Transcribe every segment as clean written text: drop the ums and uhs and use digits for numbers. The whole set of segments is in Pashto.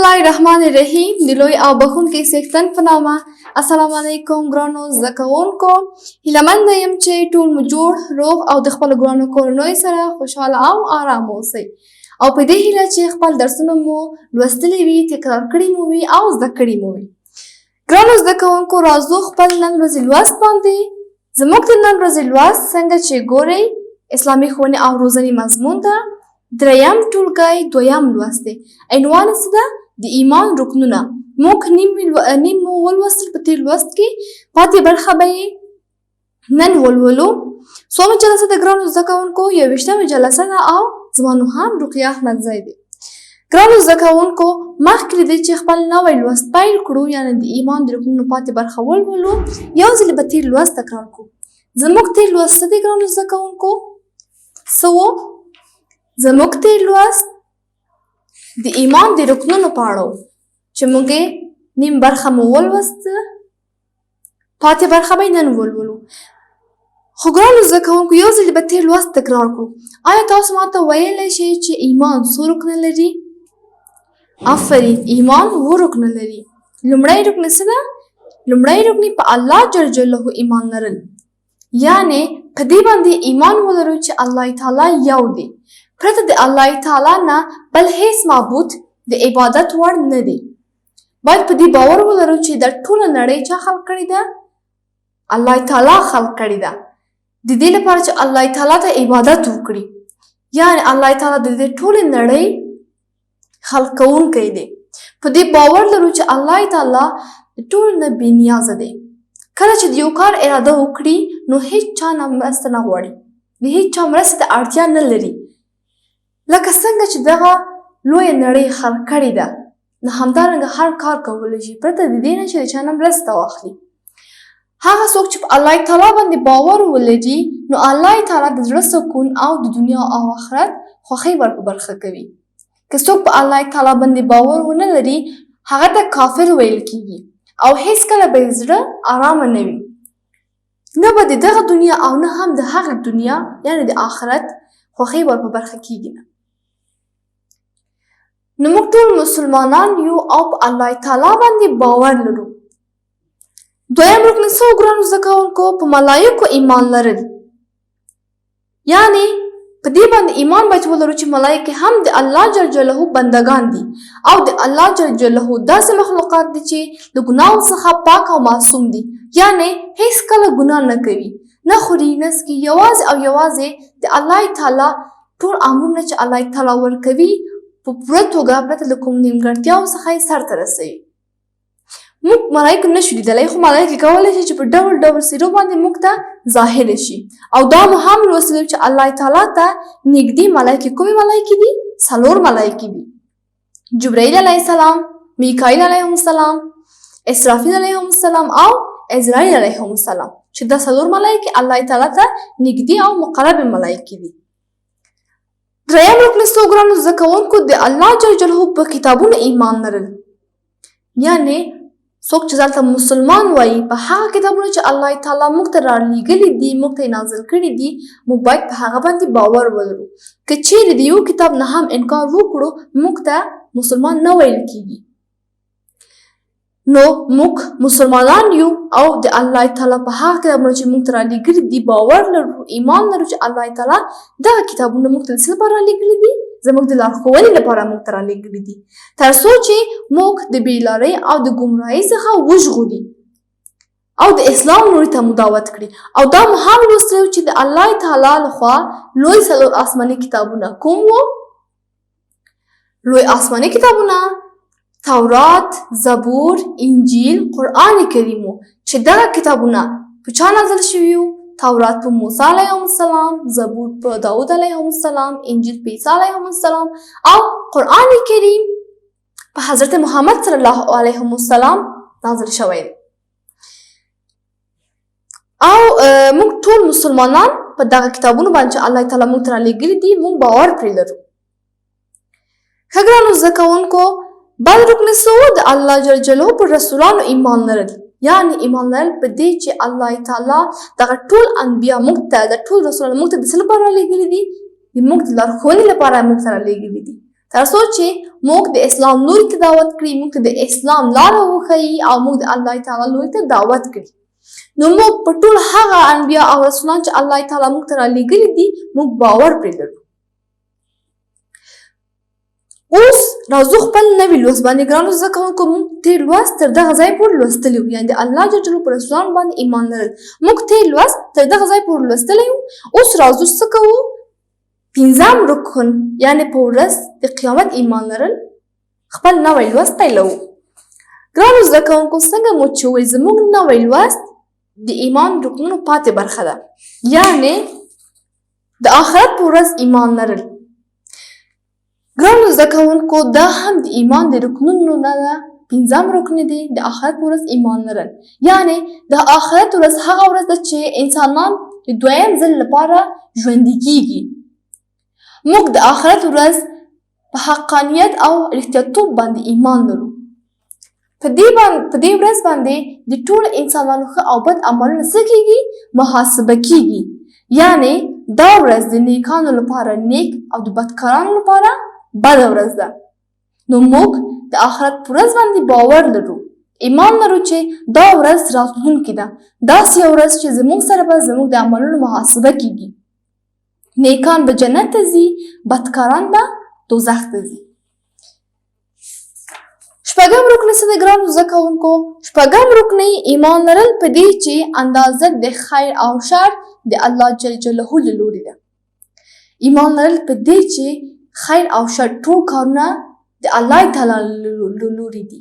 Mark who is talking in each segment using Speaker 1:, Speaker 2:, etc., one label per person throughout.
Speaker 1: الله الرحمن الرحیم د لوی او بخښونکي څښتن په نامه. السلام علیکم ګرانو زده کوونکو. هیله یم چې ټول مو جوړ روغ او د خپلو ګرانو کورنیو سره خوشحاله او ارام اوسئ، او په دې هیله چې خپل درسونه مو لوستلي وي، تکرار کړي مو وي او زده کړي مو وي. ګرانو زده کوونکو، راځو خپل نن ورځې لوست باندې. زموږ د نن ورځې لوست څنګه چې ګورئ اسلامي ښوونې او روزنې مضمون ده، دریم ټولګی دویم لوست دی. عنوان یې څه ده؟ د ایمان رکنونه. موږ نیم مو ولوستل په تېر لوست کې، پاتې برخه به یې نن ولولو. څومه جلسه ده ګرانو زده کوونکو؟ 21مه جلسه ده او زما نوم هم رقیه احمدزی دی. ګرانو زده کوونکو، مخکې له دې چې خپل نوی لوست پیل کړو، یعنې د ایمان د رکنونو پاتې برخه ولولو، یو ځلې به تېر لوست تکرار کړو. زموږ تېر لوست څه دی ګرانو زده کوونکو؟ څه و؟ زموږ تېر لوست د ایمان د رکنونو په اړه و چې موږ یې نیم برخه مو ولوسته، پاتې برخه به یې نن ولولو. خو ګرانو زده کوونکو، یو ځلې به تېر لوست تکرار کړو. آیا تاسو ماته ویلی شئ چې ایمان څو رکنه لري؟ آفرین، ایمان 7 رکنه لري. لومړی رکن څه ده؟ لومړی رکن په الله جل جلاله ایمان لرل، یعنې په دې باندې ایمان ولرو چې الله تعالی یو دی، پرته د الله تعالی نه بل هیڅ معبود د عبادت وړ نه دی. باید په دې باور ولرو چې دا ټوله نړۍ چا خلق کړې ده؟ الله تعالی خلق کړې ده، د دې لپاره چې الله تعالی ته عبادت وکړي. یعنې الله تعالی د دې ټولې نړۍ خلق کوونکی دی. په دې باور لرو چې الله تعالی د ټولو نه بې نیازه دی. کله چې د یو کار اراده وکړي نو هیڅ چا نه مرسته نه غواړي، د هیڅ چا مرستې ته اړتیا نه لري. لکه څنګه چې دغه لویه نړۍ خلق کړې ده، نو همدارنګه هر کار کولی شي پرته د دې نه چې د چا نه مرسته واخلي. هغه څوک چې په الله تعالی باندې باور ولري، نو الله تعالی د زړه سکون او د دنیا او آخرت خوښۍ ور په برخه کوي. که څوک په الله تعالی باندې باور ونه لري، هغه ته کافر ویل کیږي او هیڅکله به یې زړه ارامه نه وي، نه به د دغه دنیا او نه هم د هغې دنیا یعنې د آخرت خوښۍ ور په برخه کیږي نه. نو موږ ټول مسلمانان یو او په الله تعالی باندې باور لرو. دویم رکن څه و ګرانو زده کوونکو؟ په ملایکو ایمان لرل، یعنې په دې باندې ایمان باید ولرو چې ملایکې هم د الله جل جلاله بندگان دي او د الله جل جلاله داسې مخلوقات دي چې د ګناهو څخه پاک او معصوم دي، یعنې هیڅکله ګناه نه کوي، نه خوري نه څکي، یوازې او یوازې د الله تعالی ټول امرونه چې الله تعالی ورکوي په پوره توګه پرته له کوم نیمګړتیاو څخه یې سرته رسوي. موږ ملایکو نشو لیدلی، خو ملایکې کولی شي چې په ډول ډول څیرو باندې موږ ته ظاهر شي. او دا مو هم لوستلي چې الله تعالی ته نږدې ملایکې کومې ملایکې دي؟ 4 ملایکې دي: جبرائیل علیه السلام، میکائیل علیهم السلام، اسرافیل علیهم السلام او عزرائیل علیهم السلام، چې دا 4 ملایکې الله تعالی ته نږدې او مقرب ملایکې دي. دریم رکن څه و ګرانو زده کوونکو؟ د الله جل جلاله په کتابونو ایمان لرل، یعنې څوک چې ځان ته مسلمان وایي، په هغه کتابونو چې الله تعالی موږ ته رالیږلي دي، موږ ته یې نازل کړي دي، موږ باید په هغه باندې باور ولرو. که چیرې د یو کتاب نه هم انکار وکړو، موږ ته مسلمان نه ویل کیږي. نو موږ مسلمانان یو او د الله تعالی په هغه کتابونو چې موږ ته رالیږلي دي باور لرو، ایمان لرو چې الله تعالی دغه کتابونه موږ ته د څه لپاره رالیږلي دي؟ زموږ د لارښوونې لپاره موږ ته رالیږلي دي، تر څو چې موږ د بېلارۍ او د ګمراهۍ څخه وژغوري او د اسلام لوري ته مو دعوت کړي. او دا مو هم لوستلي چې د الله تعالی لخوا لوی 4 آسماني کتابونه کوم وو؟ لوی آسماني کتابونه تورات، زبور، انجیل، قرآن کریم وو، چې دغه کتابونه په چا نازل شوي وو؟ تورات په موسی علیهم السلام، زبور په داود علیهم السلام، انجیل په عیسی علیهم السلام او قرآن کریم په حضرت محمد صلی الله علیه وسلم نازل شوی دی. او موږ ټول مسلمانان په دغه کتابونو باندې چې الله تعالی موږ ته رالیږلي دي موږ باور پرې لرو. ښه ګرانو زده کوونکو، بل رکن څه و؟ د الله جل جلاله پر رسولانو ایمان لرل، یعنې ایمان لرل په دې چې الله تعالی دغه ټول انبیا موږ ته، د ټول رسولان موږ ته د څه لپاره رالیږلي دي؟ د موږ د لارښوونې لپاره موږ ته رالیږلي دي، تر څو چې موږ د اسلام لوري ته دعوت کړي، موږ ته د اسلام لاره وښیي او موږ د الله تعالی لوري ته دعوت کړي. نو موږ په ټول هغه انبیا او رسولان چې الله تعالی موږ ته رالیږلي دي موږ باور پرې لرو. اوس راځو خپل نوي لوست باندې ګرانو زده کوونکو موږ تېر لوست تر دغه ځای پورې لوستلی وو، یعنې د الله جل جلاله په رسولانو باندې ایمان لرل موږ تېر لوست تر دغه ځای پورې لوستلی وو. اوس راځو څه کوو؟ پنځم رکن یعنې په ورځ د قیامت ایمان لرل خپل نوی لوست پیلوو. ګرانو زده کوونکو څنګه مو چې وویل زموږ نوی لوست د ایمان رکنونو پاتې برخه ده، یعنې د آخرت په ورځ ایمان لرل. ګرانو زده کوونکو دا هم د ایمان د رکنونو نه ده، پنځم رکن دی د آخرت په ورځ ایمان لرل، یعنې د آخرت ورځ هغه ورځ ده چې انسانان د دویم ځل لپاره ژوندي کیږي. موږ د آخرت ورځ په حقانیت او رښتیاتوب باندې ایمان لرو. په دې ورځ باندې د ټولو انسانانو ښه او بد عملونه څه کیږي؟ محاسبه کیږي. یعنې دا ورځ د نیکانو لپاره نیک او د بدکارانو لپاره بده ورځ ده. نو موږ د آخرت په ورځ باندې باور لرو، ایمان لرو چې دا ورځ راتلونکې ده، داسې یو ورځ چې زموږ سره به زموږ د عملونو محاسبه کیږي. نیکان به جنت ته ځي، بدکاران به دوزخ ته ځي. شپږم رکن څه دی ګرانو زده کوونکو؟ شپږم رکن ایمان لرل په دې چې اندازه د خیر او شر د الله جل جلاله له لوري ده. ایمان لرل په دې چې خیر او شر ټول کارونه د الله تعالی له لوري دي.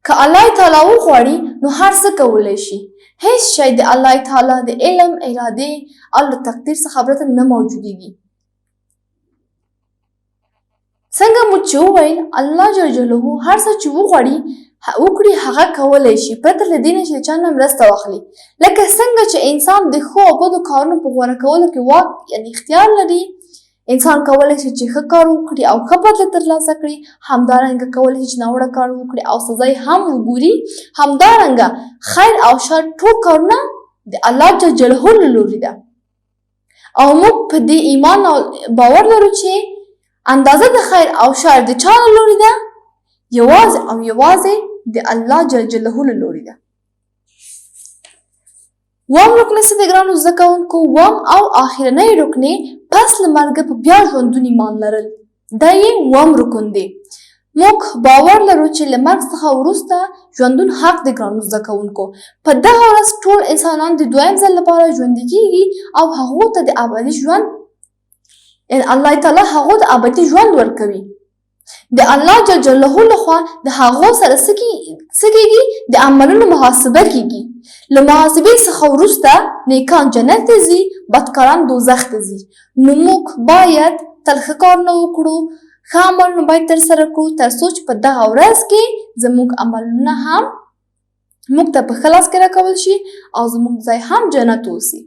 Speaker 1: که الله تعالی وغواړي نو هر څه کولی شي. هیڅ شی د الله تعالی د علم، ارادې او له تقدیر څخه پرته نه موجودیږي. څنګه مو چې وویل الله جل جلاله هر څه چې وغواړي وکړي هغه کولی شي پرته له دې نه چې د چا نه مرسته واخلي. لکه څنګه چې انسان د ښو او بدو کارونو په غوره کولو کې واک یعنې اختیار لري، انسان کولی شي چې ښه کار وکړي او ښه بدله ترلاسه کړي، همدارنګه کولی شي چې ناوړه کار وکړي او سزا یې هم وګوري. همدارنګه خیر او شر ټول کارونه د الله جل جلاله له لوري ده. او موږ په دې ایمان او باور لرو چې اندازه د خیر او شر د چا له لوري ده؟ یوازې او یوازې د الله جل جلاله له لوري ده. اووم رکن څه دی ګرانو زده کوونکو؟ اووم او آخرنی رکن پس له مرګه په بیا ژوندون ایمان لرل. دا یې اووم رکن دی. موږ باور لرو چې له مرګ څخه وروسته ژوندون حق دی ګرانو زده کوونکو. په دغه ورځ ټول انسانان د دویم ځل لپاره ژوندي کیږي او هغو ته د ابدي ژوند یعنې الله تعالی هغو ته ابدي ژوند ورکوي. د الله جل جلاله لخوا د هغو سره څه کیږي؟ د عملونو محاسبه کیږي. له محاسبې څخه وروسته نیکان جنت ته ځي، بدکاران دوزخ ته ځي. نو موږ باید تل ښه کارونه وکړو، ښه عملونه باید ترسره کړو تر څو چې په دغه ورځ کې زموږ عملونه هم موږ ته په ښه لاس کې راکول شي او زموږ ځای هم جنت اوسي.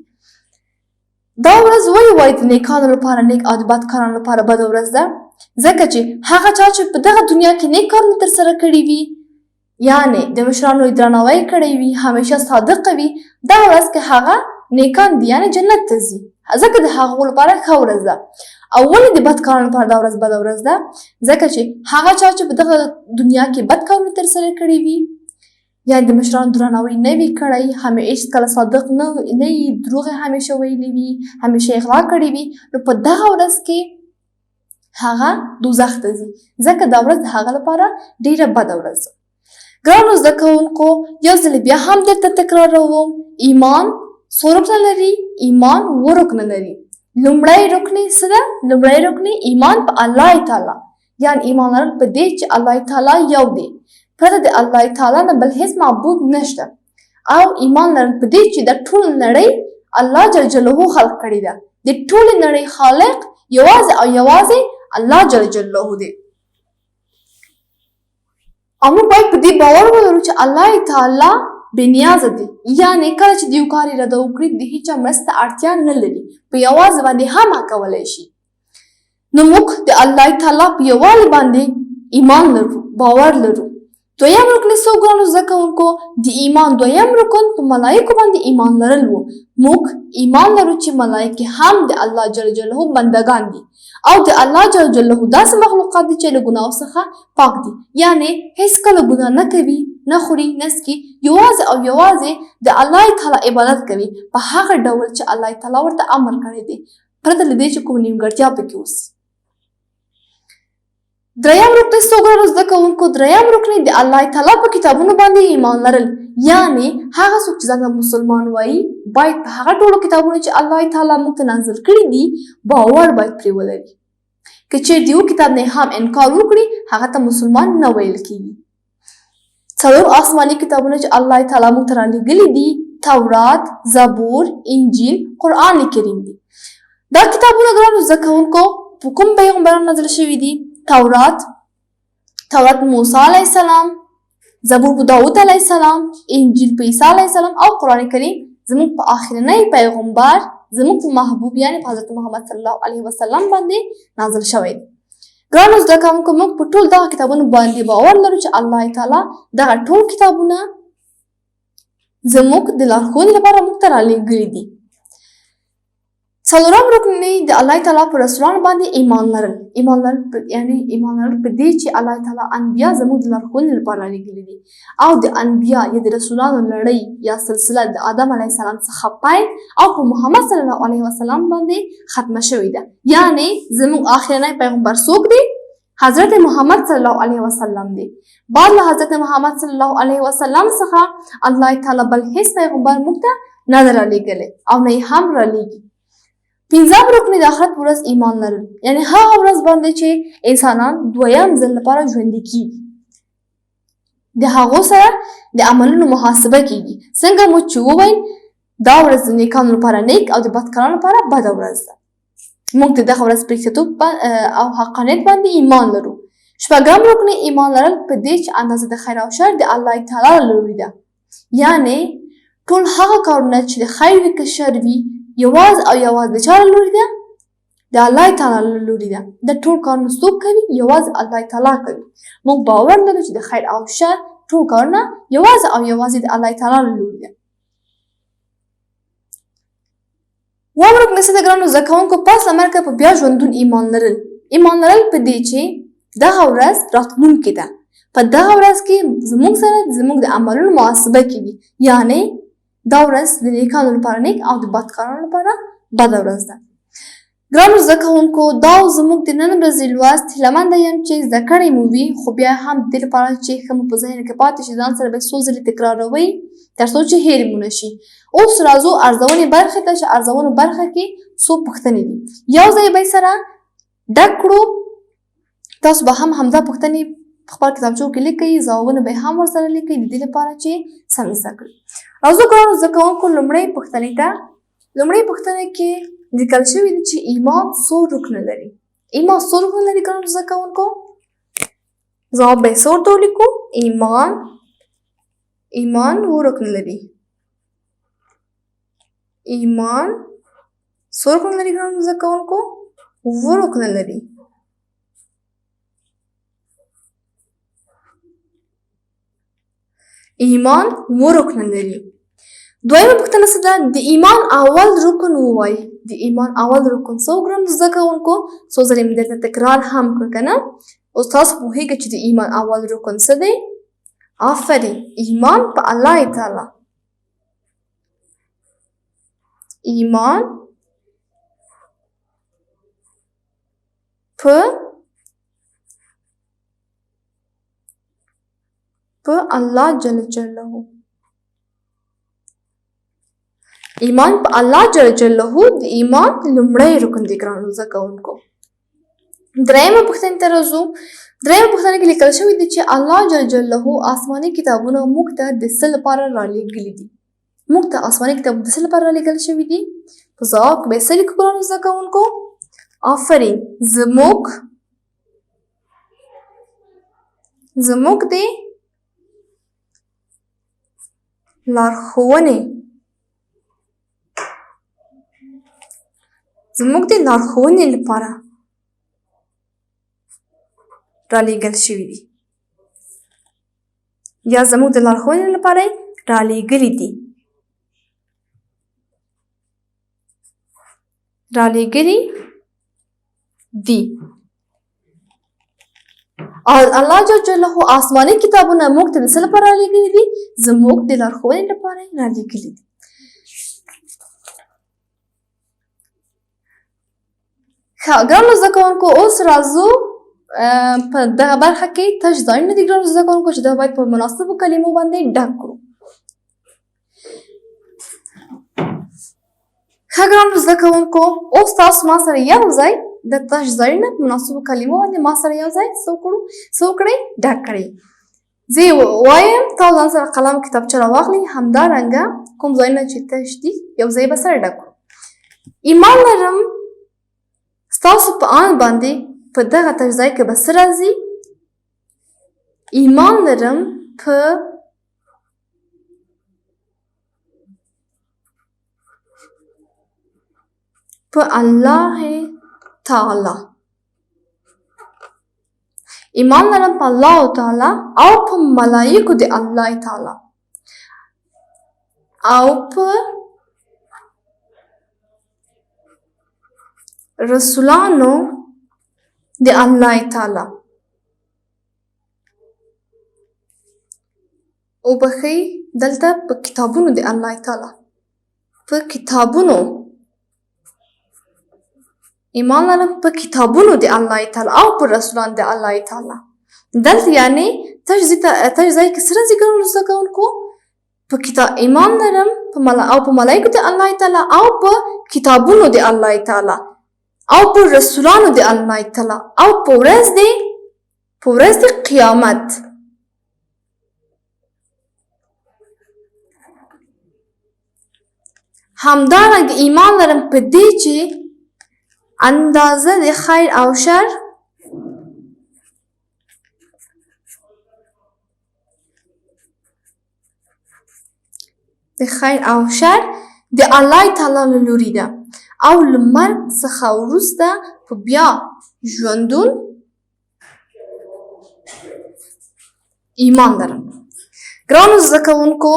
Speaker 1: دا ورځ ولې وایي د نیکانو لپاره نیک او د بدکارانو لپاره بده ورځ ده؟ ځکه چې هغه چا چې په دغه دنیا کې نیک کارونه ترسره کړي وي، یعنې د مشرانو یې درناوی کړی وي، همیشه صادقه وي، دغه ورځ کې هغه نیکان دي یعنې جنت ته ځي. ځکه د هغو لپاره ښه ورځ ده. او ولې د بدکارانو لپاره دا ورځ بده ورځ ده؟ ځکه چې هغه چا چې په دغه دنیا کې بد کارونه ترسره کړي وي، یعنې د مشرانو درناوی نه وي کړی، هیڅکله صادق نه وي، دروغ یې همیشه ویلي وي، همیشه یې غلا کړې وي، نو په دغه ورځ کې هغه دوزخ ته ځي. ځکه دا ورځ د هغه لپاره ډېره بده ورځ ده. ګرانو زده کوونکو یو ځل بیا هم درته تکراروم، ایمان څو رکنه لري؟ ایمان اووه رکنه لري. لومړی رکن څه ده؟ لومړی رکن ایمان په الله تعالی، یعنې ایمان لرل په دې چې الله تعالی یو دی، پرته د الله تعالی نه بل هیڅ معبود نشته. او ایمان لرل په دې چې د ټول نړۍ الله جل جلاله خلق کړې ده. د ټولې نړۍ خالق یوازې او یوازې الله جل جلاله دی. او موږ باید په دې باور ولرو چې الله تعالی بې نیازه دی، یعنې کله چې د یو کار اراده وکړي د هیچا مرسته اړتیا نه لري، په یوازې باندې هم کولی شي. نو موږ د الله تعالی په یووالي باندې ایمان لرو، باور لرو، دویم رکن څو ګرانو زده کوونکو د ایمان دویم رکن په ملایکو باندې ایمان لرل وو. موږ ایمان لرو چې ملایکې هم د الله جل جلاله بندگان دي او د الله جل جلاله داسې مخلوقات دي چې له ګناهو څخه پاک دي، یعنی هیڅکله ګناه نه کوي، نه خوري، نه څکي، یوازې او یوازې د الله تعالی عبادت کوي په هغه ډول چې الله تعالی ورته امر کړی دی، پرته له دې چې کوم نیمګړتیا پکې وسي. دریم رکن څو ګرانو زده کوونکو دریم رکن د الله تعالی په کتابونو باندې ایمان لرل، یعنی هغه څوک چې ځان مسلمان وایي باید په هغه ټولو کتابونو چې الله تعالی موږ ته نازل کړي دي باور باید پرې ولري. که چیرې د یو کتاب نه هم انکار وکړي هغه ته مسلمان نه ویل کیږي. څلور آسماني کتابونه چې الله تعالی موږ ته رالیږلي دي تورات، زبور، انجیل، قرآن کریم دي. دا کتابونه ګرانو زده کوونکو په کوم پیغمبرانو نازل شوي دي؟ تورات موسی علیه السلام، زبور په داود علیه السلام، انجیل په عیسی علیه السلام او قرآن کریم زموږ په آخرنی پیغمبر زموږ په محبوب یعنی په حضرت محمد صلی الله علیه وسلم باندې نازل شوی دی. ګرانو زده کوونکو موږ په ټول دغه کتابونو باندې باور لرو چې الله تعالی دغه ټول کتابونه زموږ د لارښوونې لپاره موږ ته رالیږلي دي. څلورم رکن د الله تعالی په رسولانو باندې ایمان لرل، یعنی ایمان لرل په دې چې الله تعالی انبیا زموږ د لارښوونې لپاره رالیږلي دي او د انبیا یا د رسولانو لړۍ یا سلسله د آدم علیه السلام څخه پیل او په محمد صلی الله علیه وسلم باندې ختمه شوې ده. یعنی زموږ آخرنی پیغمبر څوک دی؟ حضرت محمد صلی الله علیه وسلم دی. بعد له حضرت محمد صلی الله علیه وسلم څخه الله تعالی بل هیڅ پیغمبر موږ ته نه دی رالیږلی او نه یې هم رالیږي. پنځم رکن د آخرت ورځ ایمان لرل، یعنی هغه ورځ باندې چې انسانان دویم ځل لپاره ژوندي کیږي، د هغو سره د عملونو محاسبه کیږي. څنګه مو چې وویل دا ورځ د نیکانو لپاره نیک او د بدکارانو لپاره بده ورځ ده. موږ د دغه ورځ په رښتیتوب او حقانیت باندې ایمان لرو. شپږم رکن ایمان لرل په دې چې اندازه د خیر او شر د الله تعالی له لوري ده، یعنی ټول هغه کارونه چې د خیر وي که شر وي یوازې او یوازې د چا له لوري ده؟ د الله تعالی له لوري ده. د ټول کارونه څوک کوي؟ یوازې الله تعالی کوي. موږ باور لرو چې د خیر او شر ټول کارونه یوازې او یوازې د الله تعالی له لوري ده. اووم رکن څه ده ګرانو زده کوونکو؟ پس له مرګه په بیا ژوندون ایمان لرل. ایمان لرل په دې چې دغه ورځ راتلونکې ده، په دغه ورځ کې زموږ سره زموږ د عملونو محاسبه کیږي، یعنی دا ورځ د نیکانو لپاره نیک او د بدکارانو لپاره بده ورځ ده. ګرانو زده کوونکو دا زموږ د نن ورځې لوست. هیله یم چې زده کړی مو وي، خو بیا هم د دې لپاره چې ښه مو په ذهن کې پاتې شي ځان سره به څو ځلې تکراروئ تر څو چې هېرې مو نه شي. اوس راځو ارزونې برخې ته چې ارزونو برخه کې څو پوښتنې دي، یو ځای به یې سره ډک کړو. تاسو به هم همدا پوښتنې په خپل کتابچو کې لیکئ، ځوابونه به هم ورسره لیکئ د دې لپاره چې سم یې زده کړئ. راځو ګرانو زده کوونکو لومړۍ پوښتنې ته. لومړۍ پوښتنه کې لیکل شوي دي چې ایمان څو رکنه لري. ایمان څو رکنه لري ګرانو زده کوونکو؟ ځواب به یې څه ورته ولیکو؟ ایمان اووه رکنه لري. ایمان څو رکنه لري ګرانو زده کوونکو؟ اووه رکنه لري. ایمان اووه رکنه لري. دویمه پوښتنه څه ده؟ د ایمان اول رکن ووایئ. د ایمان اول رکن څه و ګرانو زده کوونکو؟ څو ځلې مې درته تکرار هم کړ که نه؟ اوس تاسو پوهېږئ چې د ایمان اول رکن څه دی؟ آفرین، ایمان په الله تعالی. ایمان په الله جل جلاله. ایمان په الله جل جلاله د ایمان لومړی رکن دی ګرانو زده کوونکو. درېیمه پوښتنې ته راځو. درېیمه پوښتنه کې لیکل شوي دي چې الله جل جلاله آسماني کتابونه موږ ته د څه لپاره رالیږلي دي؟ موږ ته آسماني کتابونه د څه لپاره رالیږل شوي دي؟ په ځواب کې به یې څه لیکو ګرانو زده کوونکو؟ آفرین، زموږ د لارښوونې لپاره رالیږل شوي دي. یا زموږ د لارښوونې لپاره یې رالیږلي دي. او الله جل جلاله آسماني کتابونه موږ ته د څه لپاره رالیږلي دي؟ زموږ د لارښوونې لپاره یې رالیږلي دي. ښه ګرانو زده کوونکو، اوس راځو په دغه برخه کې تش ځایونه دي ګرانو زده کوونکو چې دا باید په مناسبو کلمو باندې ډک کړو. ښه ګرانو زده کوونکو، اوس تاسو ما سره یو ځای د تش ځایونه په مناسبو کلمو باندې ما سره یو ځای څه وکړئ؟ ډک کړئ. زه وایم تاسو ځان سره قلم کتابچه راواخلئ، همدارنګه کوم ځایونه چې تش دي یو ځای به سره ډک کړو. ایمان لرم ستاسو په آن باندې په دغه تش ځای کې به څه راځي؟ ایمان لرم په الله تعالی. ایمان لرم په الله تعالی او په ملائکو د الله تعالی او په رسولانو د الله تعالی. وبښئ دلته په کتابونو د الله تعالی، په کتابونو ایمان لرم په کتابونو د الله تعالی او په رسولانو د الله تعالی. دلته یعنی تش ځای کې څه راځي ګرانو زده کوونکو؟ په ایمان لرم او په ملائکو د الله تعالی او په کتابونو د الله تعالی او په رسولانو د الله تعالی او په ورځ د قیامت. همدارنګه ایمان لرم په دې چې اندازه د خیر او شر د الله تعالی له لوري ده او له مرګ څخه وروسته په بیا ژوندون ایمان لرم. ګرانو زده کوونکو،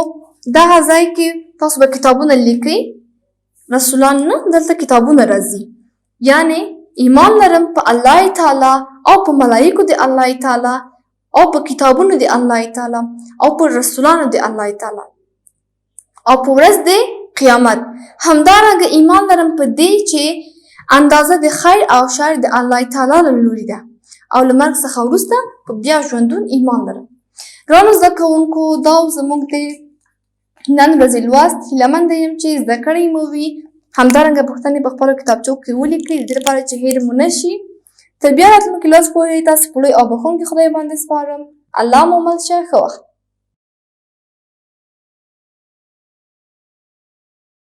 Speaker 1: دغه ځای کې تاسو به کتابونه لیکئ، رسولان نه، دلته کتابونه راځي. یعنی ایمان لرم په الله تعالی او په ملائکو د الله تعالی او په کتابونو د الله تعالی او په رسولانو د الله تعالی او په ورځ د قیامت. همدارنګه ایمان لرم په دې چې اندازه د خیر او شر د الله تعالی له لوري ده او له مرګ څخه وروسته په بیا ژوندون ایمان لرم. ګرانو زده کوونکو، دا زموږ د نن ورځې لوست. هیله منده یم چې زده کړی مو وي. همدارنګه پوښتنې په خپلو کتابچو کې ولیکئ، د دې لپاره چې هیر مو نه شي. تر بیا راتلونکي لوست پورې تاسې په لوی او بښونکي خدای باندې سپارم. الله مو مل شه. ښه وخت.